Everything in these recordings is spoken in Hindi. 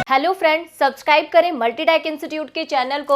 हेलो फ्रेंड्स, सब्सक्राइब करें मल्टीटेक इंस्टीट्यूट के चैनल को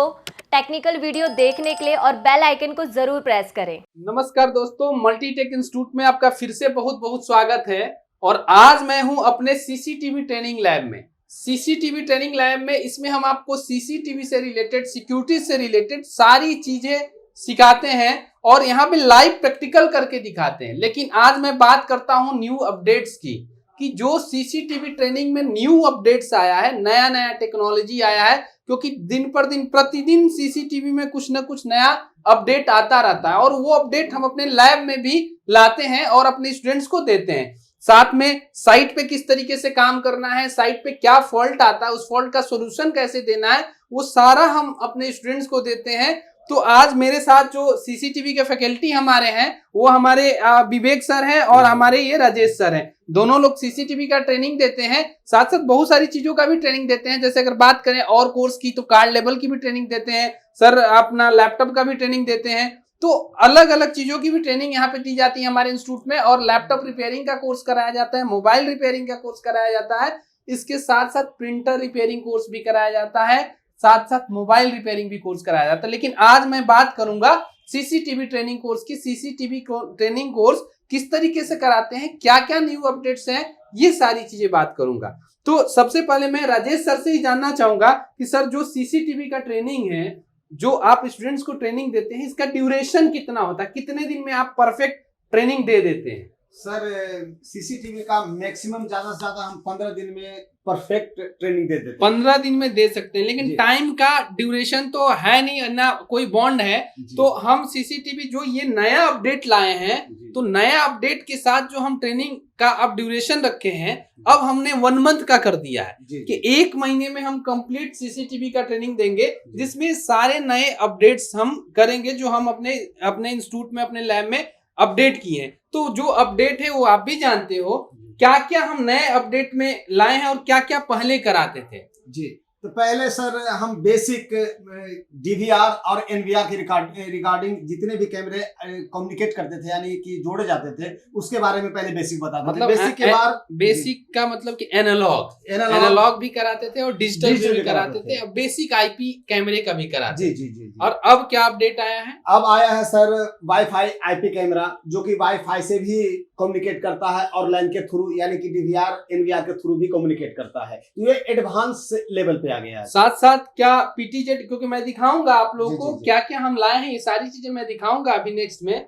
टेक्निकल वीडियो देखने के लिए और बेल आइकन को जरूर प्रेस करें। नमस्कार दोस्तों, मल्टीटेक इंस्टीट्यूट में आपका फिर से बहुत बहुत स्वागत है। और आज मैं हूं अपने सीसीटीवी ट्रेनिंग लैब में। सीसीटीवी ट्रेनिंग लैब में इसमें हम आपको सीसीटीवी से रिलेटेड, सिक्योरिटी से रिलेटेड सारी चीजें सिखाते हैं और यहाँ पे लाइव प्रैक्टिकल करके दिखाते हैं। लेकिन आज मैं बात करता हूँ न्यू अपडेट्स की, कि जो सीसीटीवी ट्रेनिंग में न्यू अपडेट्स आया है, नया नया टेक्नोलॉजी आया है, क्योंकि दिन पर दिन प्रतिदिन सीसीटीवी में कुछ ना कुछ नया अपडेट आता रहता है और वो अपडेट हम अपने लैब में भी लाते हैं और अपने स्टूडेंट्स को देते हैं। साथ में साइट पे किस तरीके से काम करना है, साइट पे क्या फॉल्ट आता है, उस फॉल्ट का सॉल्यूशन कैसे देना है, वो सारा हम अपने स्टूडेंट्स को देते हैं। तो आज मेरे साथ जो सीसीटीवी के फैकल्टी हमारे हैं वो हमारे विवेक सर हैं और हमारे ये राजेश सर हैं। दोनों लोग सीसीटीवी का ट्रेनिंग देते हैं, साथ साथ बहुत सारी चीजों का भी ट्रेनिंग देते हैं। जैसे अगर बात करें और कोर्स की तो कार्ड लेवल की भी ट्रेनिंग देते हैं सर, अपना लैपटॉप का भी ट्रेनिंग देते हैं। तो अलग अलग चीजों की भी ट्रेनिंग यहाँ पे दी जाती है हमारे इंस्टीट्यूट में। और लैपटॉप रिपेयरिंग का कोर्स कराया जाता है, मोबाइल रिपेयरिंग का कोर्स कराया जाता है, इसके साथ साथ प्रिंटर रिपेयरिंग कोर्स भी कराया जाता है, साथ साथ मोबाइल रिपेयरिंग भी कोर्स कराया जाता है। लेकिन आज मैं बात करूंगा सीसीटीवी ट्रेनिंग कोर्स की। सीसीटीवी ट्रेनिंग कोर्स किस तरीके से कराते हैं, क्या क्या न्यू अपडेट्स हैं, ये सारी चीजें बात करूंगा। तो सबसे पहले मैं राजेश सर से ही जानना चाहूंगा कि सर, जो सीसीटीवी का ट्रेनिंग है, जो आप स्टूडेंट्स को ट्रेनिंग देते हैं, इसका ड्यूरेशन कितना होता है, कितने दिन में आप परफेक्ट ट्रेनिंग दे देते हैं? सर, सीसीटीवी का मैक्सिमम ज्यादा से ज्यादा हम 15 दिन में परफेक्ट ट्रेनिंग दे देते हैं। 15 दिन में दे सकते हैं, लेकिन टाइम का ड्यूरेशन तो है नहीं ना, कोई बॉन्ड है। तो हम सीसीटीवी जो ये नया अपडेट लाए हैं, तो नया अपडेट के साथ जो हम ट्रेनिंग का अब ड्यूरेशन रखे हैं, अब हमने 1 मंथ का कर दिया है कि 1 महीने में हम कंप्लीट सीसीटीवी का ट्रेनिंग देंगे, जिसमें सारे नए अपडेट्स हम करेंगे जो हम अपने इंस्टीट्यूट में, अपने लैब में अपडेट किए हैं। तो जो अपडेट है वो आप भी जानते हो, क्या क्या हम नए अपडेट में लाए हैं और क्या क्या पहले कराते थे? जी, तो पहले सर हम बेसिक डीवीआर और एनवीआर की रिकॉर्डिंग जितने भी कैमरे कम्युनिकेट करते थे, यानी कि जोड़े जाते थे, उसके बारे में पहले बेसिक बताते थे। मतलब बेसिक के बाद बेसिक का मतलब कि एनालॉग भी कराते थे और डिजिटल भी कराते थे। अब बेसिक आईपी कैमरे का भी कराते थे। जी। और अब क्या अपडेट आया है? अब आया है सर वाईफाई आईपी कैमरा, जो कि वाईफाई से भी कम्युनिकेट करता है और लाइन के थ्रू, यानी कि डीवीआर एनवीआर के थ्रू भी कम्युनिकेट करता है। ये एडवांस लेवल पे आ गया है। साथ साथ क्या पीटीजेड, क्योंकि मैं दिखाऊंगा आप लोगों को क्या क्या हम लाए हैं, ये सारी चीजें मैं दिखाऊंगा अभी नेक्स्ट में।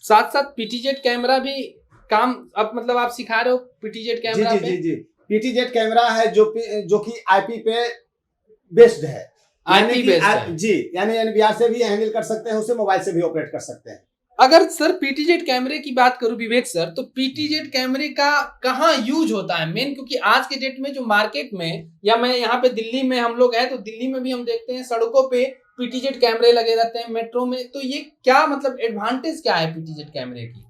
साथ साथ पीटीजेड कैमरा भी काम, अब मतलब आप सिखा रहे हो पीटीजेड कैमरा पे? जी। पीटीजेड कैमरा है जो कि आईपी पे बेस्ड है, आईपी बेस्ड है जी, यानी एनवीआर से भी हैंडल कर सकते हैं, उसे मोबाइल से भी ऑपरेट कर सकते हैं। अगर सर पीटीजेड कैमरे की बात करूं विवेक सर, तो पीटीजेड कैमरे का कहाँ यूज होता है मेन? क्योंकि आज के डेट में जो मार्केट में, या मैं यहाँ पे दिल्ली में हम लोग हैं, तो दिल्ली में भी हम देखते हैं सड़कों पे पीटीजेड कैमरे लगे रहते हैं, मेट्रो में। तो ये क्या मतलब एडवांटेज क्या है पीटीजेड कैमरे की?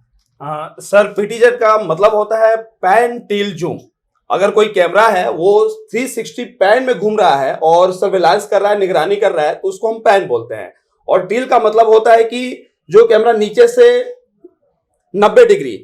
सर, पीटीजेड का मतलब होता है पैन टिल जूम। अगर कोई कैमरा है वो 360 पैन में घूम रहा है और सर्विलांस कर रहा है, निगरानी कर रहा है, तो उसको हम पैन बोलते हैं। और टिल का मतलब होता है कि जो कैमरा नीचे से 90 डिग्री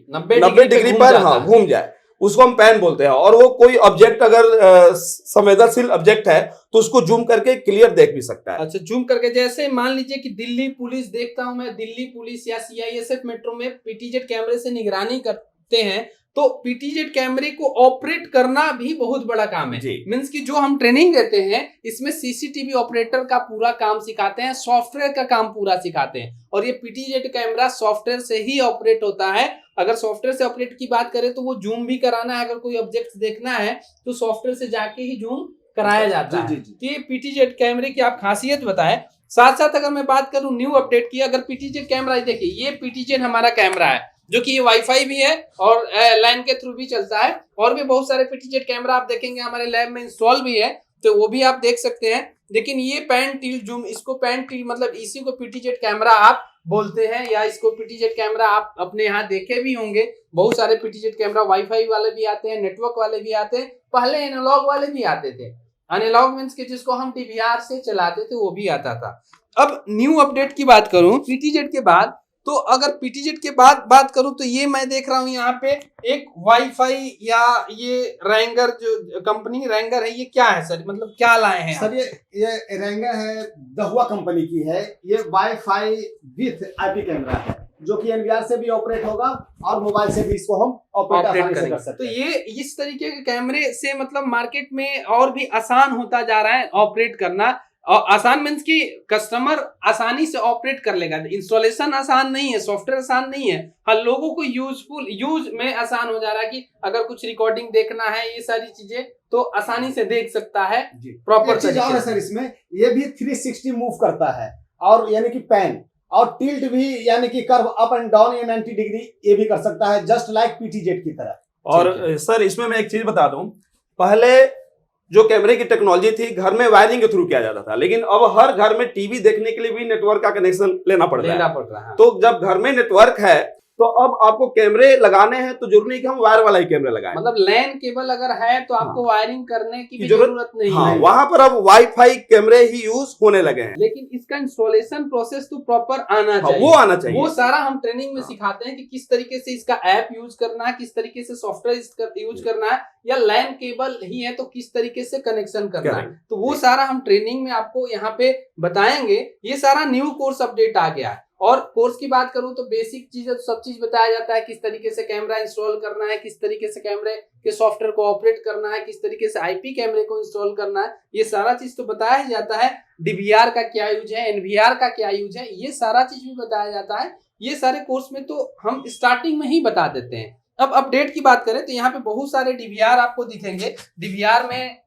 पर घूम जाए, उसको हम पैन बोलते हैं। और वो कोई ऑब्जेक्ट अगर संवेदनशील ऑब्जेक्ट है तो उसको जूम करके क्लियर देख भी सकता है। अच्छा, जूम करके, जैसे मान लीजिए कि दिल्ली पुलिस देखता हूं मैं, दिल्ली पुलिस या सीआईएसएफ मेट्रो में पीटीजेड कैमरे से निगरानी करते हैं, तो पीटीजेड कैमरे को ऑपरेट करना भी बहुत बड़ा काम है। मींस कि जो हम ट्रेनिंग देते हैं इसमें सीसीटीवी ऑपरेटर का पूरा काम सिखाते हैं, सॉफ्टवेयर का काम पूरा सिखाते हैं। और ये पीटीजेड कैमरा सॉफ्टवेयर से ही ऑपरेट होता है। अगर सॉफ्टवेयर से ऑपरेट की बात करें तो वो जूम भी कराना है, अगर कोई ऑब्जेक्ट देखना है तो सॉफ्टवेयर से जाके ही जूम कराया जाता है। तो ये पीटीजेड कैमरे की आप खासियत बताएं। साथ साथ अगर मैं बात करूं न्यू अपडेट की, अगर पीटीजेड कैमरा, देखिए ये पीटीजेड हमारा कैमरा है, जो कि ये वाईफाई भी है और लाइन के थ्रू भी चलता है। और भी बहुत सारे पीटीजेड कैमरा आप देखेंगे हमारे लैब में इंस्टॉल भी है, तो वो भी आप देख सकते हैं। लेकिन ये पैन टिल जूम, इसको पैन टिल मतलब इसी को पीटीजेड कैमरा आप बोलते हैं, या इसको पीटीजेड कैमरा आप अपने यहाँ देखे भी होंगे। बहुत सारे पीटीजेड कैमरा वाईफाई वाले भी आते हैं, नेटवर्क वाले भी आते हैं, पहले एनालॉग वाले भी आते थे। एनालॉग मींस के जिसको हम डीवीआर से चलाते थे, वो भी आता था। अब न्यू अपडेट की बात करूं पीटीजेड के बाद, तो अगर पीटीजेड के बाद बात करूं तो ये मैं देख रहा हूं यहाँ पे एक वाईफाई या ये रैंगर जो कंपनी रैंगर है, ये क्या है सर, मतलब क्या लाए हैं सर? ये रैंगर है, दहुआ कंपनी की है। ये वाईफाई विथ आईपी कैमरा है जो कि एनवीआर से भी ऑपरेट होगा और मोबाइल से भी इसको हम ऑपरेट करेंगे। कर सकते तो हैं। ये इस तरीके के कैमरे से मतलब मार्केट में और भी आसान होता जा रहा है ऑपरेट करना। और आसान मीन्स कि कस्टमर आसानी से ऑपरेट कर लेगा। इंस्टॉलेशन आसान नहीं है, सॉफ्टवेयर आसान नहीं है, हाँ लोगों को यूज में आसान हो जा रहा है कि अगर कुछ रिकॉर्डिंग देखना है ये सारी चीजें तो आसानी से देख सकता है प्रॉपर चीज और है सर, इसमें ये भी 360 मूव करता है और यानी कि पैन और टिल्ट भी, यानी कि कर्व अप एंड डाउन या 90 डिग्री ये भी कर सकता है, जस्ट लाइक पीटीजेड की तरह। और सर इसमें मैं एक चीज बता दूं, पहले जो कैमरे की टेक्नोलॉजी थी घर में वायरिंग के थ्रू किया जाता था, लेकिन अब हर घर में टीवी देखने के लिए भी नेटवर्क का कनेक्शन लेना पड़ रहा है। तो जब घर में नेटवर्क है तो अब आपको कैमरे लगाने हैं तो जरूरी नहीं कि हम वायर वाला ही कैमरा लगाएं। मतलब लैन केबल अगर है तो आपको वायरिंग करने की भी जरूरत नहीं है। वहां पर अब वाईफाई कैमरे ही यूज होने लगे हैं, लेकिन इसका इंस्टॉलेशन प्रोसेस तो प्रॉपर आना चाहिए। वो आना चाहिए। वो सारा हम ट्रेनिंग में सिखाते हैं कि किस तरीके से इसका ऐप यूज करना है, किस तरीके से सॉफ्टवेयर यूज करना है, या लैन केबल ही है तो किस तरीके से कनेक्शन करना है। तो वो सारा हम ट्रेनिंग में आपको यहाँ पे बताएंगे। ये सारा न्यू कोर्स अपडेट आ गया है। और कोर्स की बात करूं तो बेसिक चीजें तो सब चीज बताया जाता है, किस तरीके से कैमरा इंस्टॉल करना है, किस तरीके से कैमरे के सॉफ्टवेयर को ऑपरेट करना है, किस तरीके से आईपी कैमरे को इंस्टॉल करना है, ये सारा चीज तो बताया ही जाता है। डीवीआर का क्या यूज है, एनवीआर का क्या यूज है, ये सारा चीज भी बताया जाता है। ये सारे कोर्स में तो हम स्टार्टिंग में ही बता देते हैं। अब अपडेट की बात करें तो यहाँ पे बहुत सारे डीवीआर आपको दिखेंगे। डीवीआर में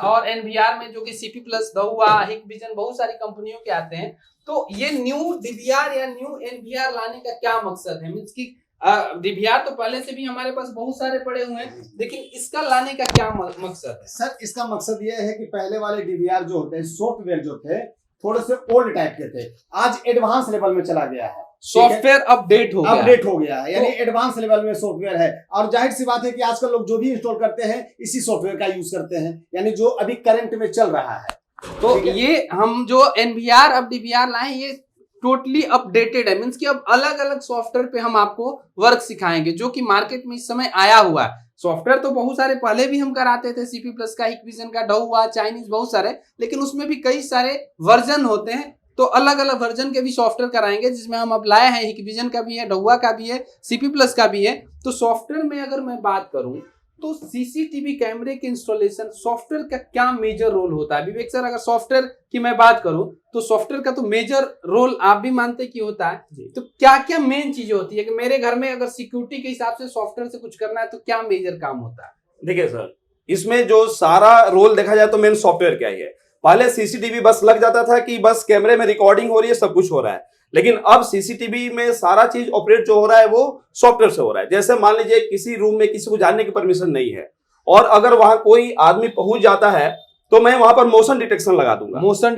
और एनवीआर में, जो कि सीपी प्लस, दहुआ, हिकविजन, बहुत सारी कंपनियों के आते हैं। तो ये न्यू डीवीआर या न्यू एनवीआर लाने का क्या मकसद है? मींस की डीवीआर तो पहले से भी हमारे पास बहुत सारे पड़े हुए हैं, लेकिन इसका लाने का क्या मकसद है? सर इसका मकसद ये है कि पहले वाले डीवीआर जो होते हैं, सॉफ्टवेयर जो थे थोड़े से ओल्ड टाइप के थे, आज एडवांस लेवल में चला गया है। सॉफ्टवेयर अपडेट हो गया है, यानी एडवांस लेवल में सॉफ्टवेयर है। और जाहिर सी बात है कि आजकल लोग जो भी इंस्टॉल करते हैं इसी सॉफ्टवेयर का यूज करते हैं, यानी जो अभी करंट में चल रहा है। तो ये हम जो एनवीआर अब डीवीआर लाए, ये टोटली अपडेटेड है। मींस कि अब अलग अलग सॉफ्टवेयर पे हम आपको वर्क सिखाएंगे जो कि मार्केट में इस समय आया हुआ है। सॉफ्टवेयर तो बहुत सारे पहले भी हम कराते थे, सीपी प्लस का, हिकविजन का, दहुआ, चाइनीज, बहुत सारे, लेकिन उसमें भी कई सारे वर्जन होते हैं। तो अलग अलग वर्जन के भी सॉफ्टवेयर कराएंगे, जिसमें हम अब लाए हैं हिकविजन का भी है, दहुआ का भी है, सीपी प्लस का भी है। तो सॉफ्टवेयर में अगर मैं बात करूं तो सीसीटीवी कैमरे के इंस्टॉलेशन सॉफ्टवेयर का क्या मेजर रोल होता है? विवेक सर, अगर सॉफ्टवेयर की मैं बात करूं तो सॉफ्टवेयर का तो मेजर रोल आप भी मानते कि होता है, तो क्या क्या मेन चीजें होती है कि मेरे घर में अगर सिक्योरिटी के हिसाब से सॉफ्टवेयर से कुछ करना है तो क्या मेजर काम होता है? देखिए सर, इसमें जो सारा रोल देखा जाए तो मेन सॉफ्टवेयर क्या ही है। पहले सीसीटीवी बस लग जाता था कि बस कैमरे में रिकॉर्डिंग हो रही है, सब कुछ हो रहा है, लेकिन अब सीसीटीवी में सारा चीज ऑपरेट जो हो रहा है वो सॉफ्टवेयर से हो रहा है। जैसे मान लीजिए किसी रूम में किसी को जानने की परमिशन नहीं है और अगर वहां कोई आदमी पहुंच जाता है तो मैं वहां पर मोशन डिटेक्शन लगा दूंगा। मोशन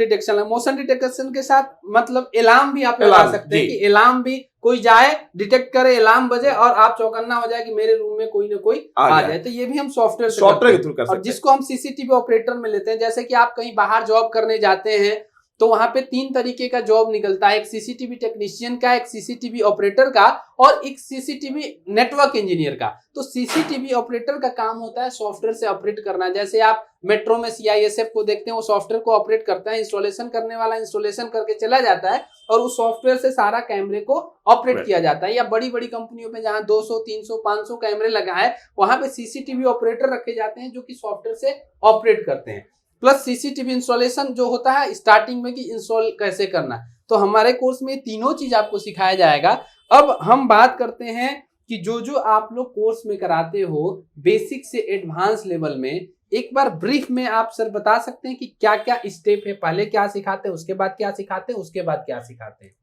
डिटेक्शन के साथ मतलब अलार्म भी आप लगा सकते हैं कि अलार्म भी कोई जाए, डिटेक्ट करे, अलार्म बजे और आप चौकन्ना हो जाए कि मेरे रूम में कोई ना कोई आ जाए। तो ये भी हम सॉफ्टवेयर के थ्रू कर सकते हैं। और जिसको हम सीसीटीवी ऑपरेटर में लेते हैं, जैसे कि आप कहीं बाहर जॉब करने जाते हैं तो वहां पे 3 तरीके का जॉब निकलता है, एक सीसीटीवी टेक्नीशियन का, एक सीसीटीवी ऑपरेटर का और एक सीसीटीवी नेटवर्क इंजीनियर का। तो सीसीटीवी ऑपरेटर का काम होता है सॉफ्टवेयर से ऑपरेट करना। जैसे आप मेट्रो में सीआईएसएफ को देखते हैं, वो सॉफ्टवेयर को ऑपरेट करता है, इंस्टॉलेशन करने वाला इंस्टॉलेशन करके चला जाता है और उस सॉफ्टवेयर से सारा कैमरे को ऑपरेट किया जाता है। या बड़ी बड़ी कंपनियों में जहां 200, 300, 500 कैमरे लगा है, वहां पे सीसीटीवी ऑपरेटर रखे जाते हैं जो कि सॉफ्टवेयर से ऑपरेट करते हैं। प्लस सीसीटीवी इंस्टॉलेशन जो होता है स्टार्टिंग में कि इंस्टॉल कैसे करना है। तो हमारे कोर्स में तीनों चीज आपको सिखाया जाएगा। अब हम बात करते हैं कि जो जो आप लोग कोर्स में कराते हो बेसिक से एडवांस लेवल में, एक बार ब्रीफ में आप सर बता सकते हैं कि क्या क्या स्टेप है, पहले क्या सिखाते हैं, उसके बाद क्या सिखाते हैं, उसके बाद क्या सिखाते हैं?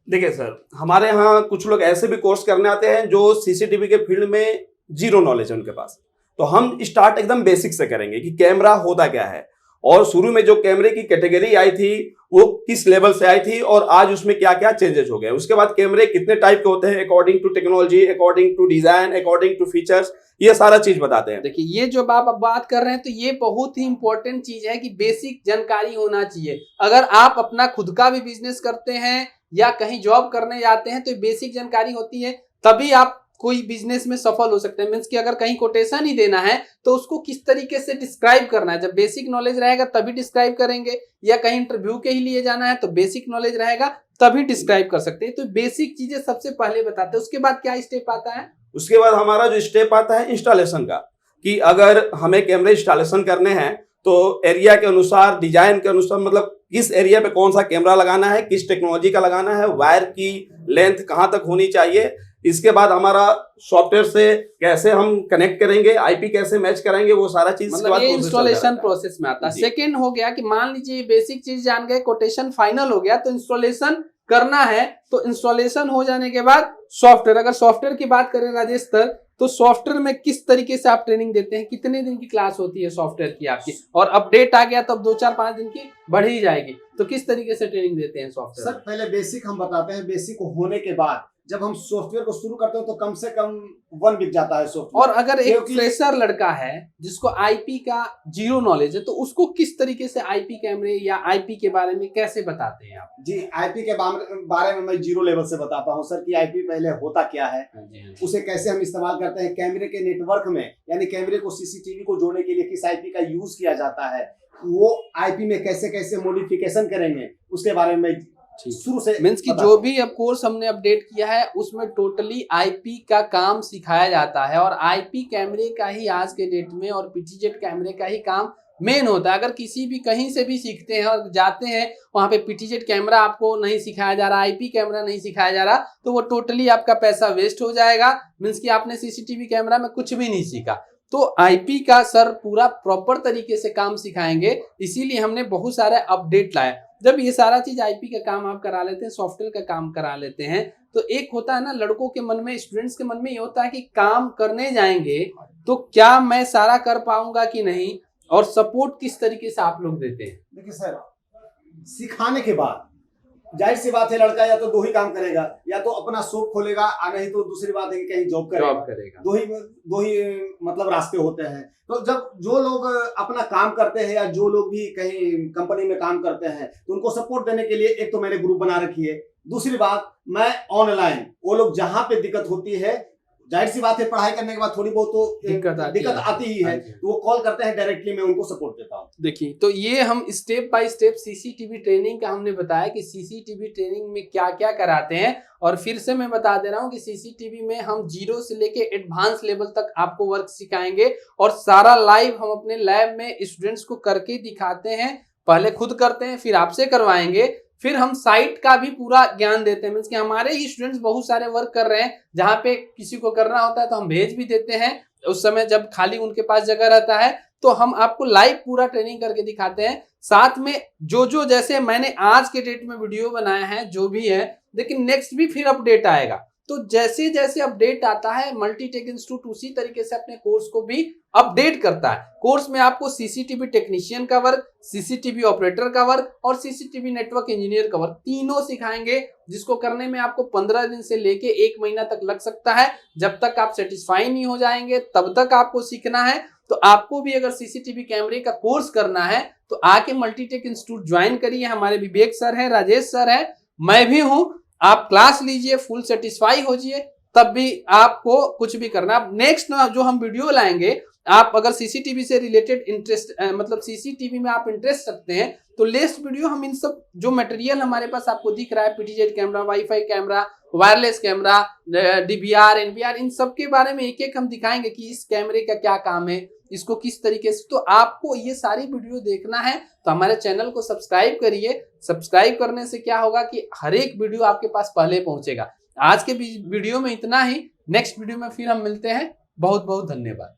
देखिए सर, हमारे यहाँ कुछ लोग ऐसे भी कोर्स करने आते हैं जो सीसीटीवी के फील्ड में जीरो नॉलेज है उनके पास। तो हम स्टार्ट एकदम बेसिक से करेंगे कि कैमरा होता क्या है और शुरू में जो कैमरे की कैटेगरी आई थी वो किस लेवल से आई थी और आज उसमें क्या क्या चेंजेस हो गए। उसके बाद कैमरे कितने टाइप के होते हैं according to technology, according to design, according to features, ये सारा चीज बताते हैं। देखिए, ये जो आप अब बात कर रहे हैं तो ये बहुत ही इंपॉर्टेंट चीज है कि बेसिक जानकारी होना चाहिए। अगर आप अपना खुद का भी बिजनेस करते हैं या कहीं जॉब करने जाते हैं तो बेसिक जानकारी होती है, तभी आप कोई बिजनेस में सफल हो सकते हैं। मीन्स कि अगर कहीं कोटेशन ही देना है तो उसको किस तरीके से डिस्क्राइब करना है, जब बेसिक नॉलेज रहेगा तभी डिस्क्राइब करेंगे, या कहीं इंटरव्यू के ही लिए जाना है तो बेसिक नॉलेज रहेगा तभी डिस्क्राइब कर सकते हैं। तो बेसिक चीजें सबसे पहले बताते हैं, उसके बाद क्या स्टेप आता है? उसके बाद हमारा जो स्टेप आता है इंस्टॉलेशन का, कि अगर हमें कैमरे इंस्टॉलेशन करने हैं तो एरिया के अनुसार, डिजाइन के अनुसार, मतलब किस एरिया पे कौन सा कैमरा लगाना है, किस टेक्नोलॉजी का लगाना है, वायर की लेंथ कहां तक होनी चाहिए। इसके बाद हमारा सॉफ्टवेयर से कैसे हम कनेक्ट करेंगे, आईपी कैसे मैच करेंगे, वो सारा चीज मतलब ये इंस्टॉलेशन प्रोसेस में आता है। सेकंड हो गया कि मान लीजिए बेसिक चीज जान गए, कोटेशन फाइनल हो गया, तो इंस्टॉलेशन करना है। तो इंस्टॉलेशन हो जाने के बाद सॉफ्टवेयर, अगर सॉफ्टवेयर की बात करें राजेश सर, तो सॉफ्टवेयर में किस तरीके से आप ट्रेनिंग देते हैं, कितने दिन की क्लास होती है सॉफ्टवेयर की आपकी, और अपडेट आ गया तो अब 2-4-5 दिन की बढ़ ही जाएगी, तो किस तरीके से ट्रेनिंग देते हैं सॉफ्टवेयर? सर पहले बेसिक हम बताते हैं, बेसिक होने के बाद जब हम सॉफ्टवेयर को शुरू करते हैं तो कम से कम 1 वीक जाता है सॉफ्टवेयर। और अगर एक फ्रेशर लड़का है जिसको आईपी का जीरो नॉलेज है, तो उसको किस तरीके से आईपी कैमरे या आईपी के बारे में कैसे बताते हैं आप? जी, आईपी के बारे में मैं जीरो लेवल से बताता हूं सर, कि आईपी पहले होता क्या है, उसे कैसे हम इस्तेमाल करते हैं, कैमरे के नेटवर्क में, यानी कैमरे को सीसीटीवी को जोड़ने के लिए किस आईपी का यूज किया जाता है, वो आईपी में कैसे कैसे मॉडिफिकेशन करेंगे, उसके बारे में शुरू से। मीन्स कि जो भी अब कोर्स हमने अपडेट किया है उसमें टोटली आईपी का काम सिखाया जाता है, और आईपी कैमरे का ही आज के डेट में और पीटीजेड कैमरे का ही काम मेन होता है। अगर किसी भी कहीं से भी सीखते हैं और जाते हैं वहां पे पीटीजेड कैमरा आपको नहीं सिखाया जा रहा, आईपी कैमरा नहीं सिखाया जा रहा, तो वो टोटली आपका पैसा वेस्ट हो जाएगा। मीन्स कि आपने सीसीटीवी कैमरा में कुछ भी नहीं सीखा। तो आईपी का सर पूरा प्रॉपर तरीके से काम सिखाएंगे, इसीलिए हमने बहुत सारे अपडेट लाए। जब ये सारा चीज आईपी का काम आप करा लेते हैं, सॉफ्टवेयर का काम करा लेते हैं, तो एक होता है ना लड़कों के मन में, स्टूडेंट्स के मन में ये होता है कि काम करने जाएंगे तो क्या मैं सारा कर पाऊंगा कि नहीं, और सपोर्ट किस तरीके से आप लोग देते हैं? देखिए सर, सिखाने के बाद जाहिर सी बात है लड़का या तो 2 ही काम करेगा, या तो अपना शॉप खोलेगा, नहीं तो दूसरी बात है कि कहीं जॉब करेगा। दो ही मतलब रास्ते होते हैं। तो जब जो लोग अपना काम करते हैं या जो लोग भी कहीं कंपनी में काम करते हैं, तो उनको सपोर्ट देने के लिए एक तो मैंने ग्रुप बना रखी है, दूसरी बात मैं ऑनलाइन, वो लोग जहां पे दिक्कत होती है, जाहिर सी बात है पढ़ाई करने के बाद थोड़ी बहुत तो दिक्कत आती ही है, तो वो कॉल करते हैं, डायरेक्टली मैं उनको सपोर्ट देता हूँ। देखिए, तो ये हम step by step CCTV training का हमने बताया कि सीसीटीवी ट्रेनिंग में क्या क्या कराते हैं, और फिर से मैं बता दे रहा हूँ कि सीसीटीवी में हम 0 से लेके एडवांस लेवल तक आपको वर्क सिखाएंगे, और सारा लाइव हम अपने लैब में स्टूडेंट्स को करके दिखाते हैं। पहले खुद करते हैं, फिर आपसे करवाएंगे, फिर हम साइट का भी पूरा ज्ञान देते हैं। मींस कि हमारे ही स्टूडेंट्स बहुत सारे वर्क कर रहे हैं, जहाँ पे किसी को करना होता है तो हम भेज भी देते हैं, उस समय जब खाली उनके पास जगह रहता है तो हम आपको लाइव पूरा ट्रेनिंग करके दिखाते हैं। साथ में जो जैसे मैंने आज के डेट में वीडियो बनाया है जो भी है, लेकिन नेक्स्ट भी फिर अपडेट आएगा, तो जैसे जैसे अपडेट आता है मल्टीटेक इंस्टीट्यूट उसी तरीके से अपने कोर्स को भी अपडेट करता है। कोर्स में आपको सीसीटीवी टेक्नीशियन का वर्क, सीसीटीवी ऑपरेटर का वर्क और सीसीटीवी नेटवर्क इंजीनियर का वर्क तीनों सिखाएंगे, जिसको करने में आपको 15 दिन से लेके 1 महीना तक लग सकता है। जब तक आप सेटिस्फाई नहीं हो जाएंगे तब तक आपको सीखना है। तो आपको भी अगर सीसीटीवी कैमरे का कोर्स करना है तो आके मल्टीटेक इंस्टीट्यूट ज्वाइन करिए। हमारे विवेक सर है, राजेश सर है, मैं भी हूं। आप क्लास लीजिए, फुल सेटिस्फाई हो जाइए, तब भी आपको कुछ भी करना। अब नेक्स्ट जो हम वीडियो लाएंगे, आप अगर सीसीटीवी से रिलेटेड इंटरेस्ट मतलब सीसीटीवी में आप इंटरेस्ट रखते हैं तो नेक्स्ट वीडियो हम इन सब जो मटेरियल हमारे पास आपको दिख रहा है, PTZ camera, wifi camera, wireless camera, DVR, NVR, इन सब के बारे में एक एक हम दिखाएंगे कि इस कैमरे का क्या काम है, इसको किस तरीके से। तो आपको ये सारी वीडियो देखना है तो हमारे चैनल को सब्सक्राइब करिए। सब्सक्राइब करने से क्या होगा कि हर एक वीडियो आपके पास पहले पहुंचेगा। आज के वीडियो में इतना ही, नेक्स्ट वीडियो में फिर हम मिलते हैं। बहुत बहुत धन्यवाद।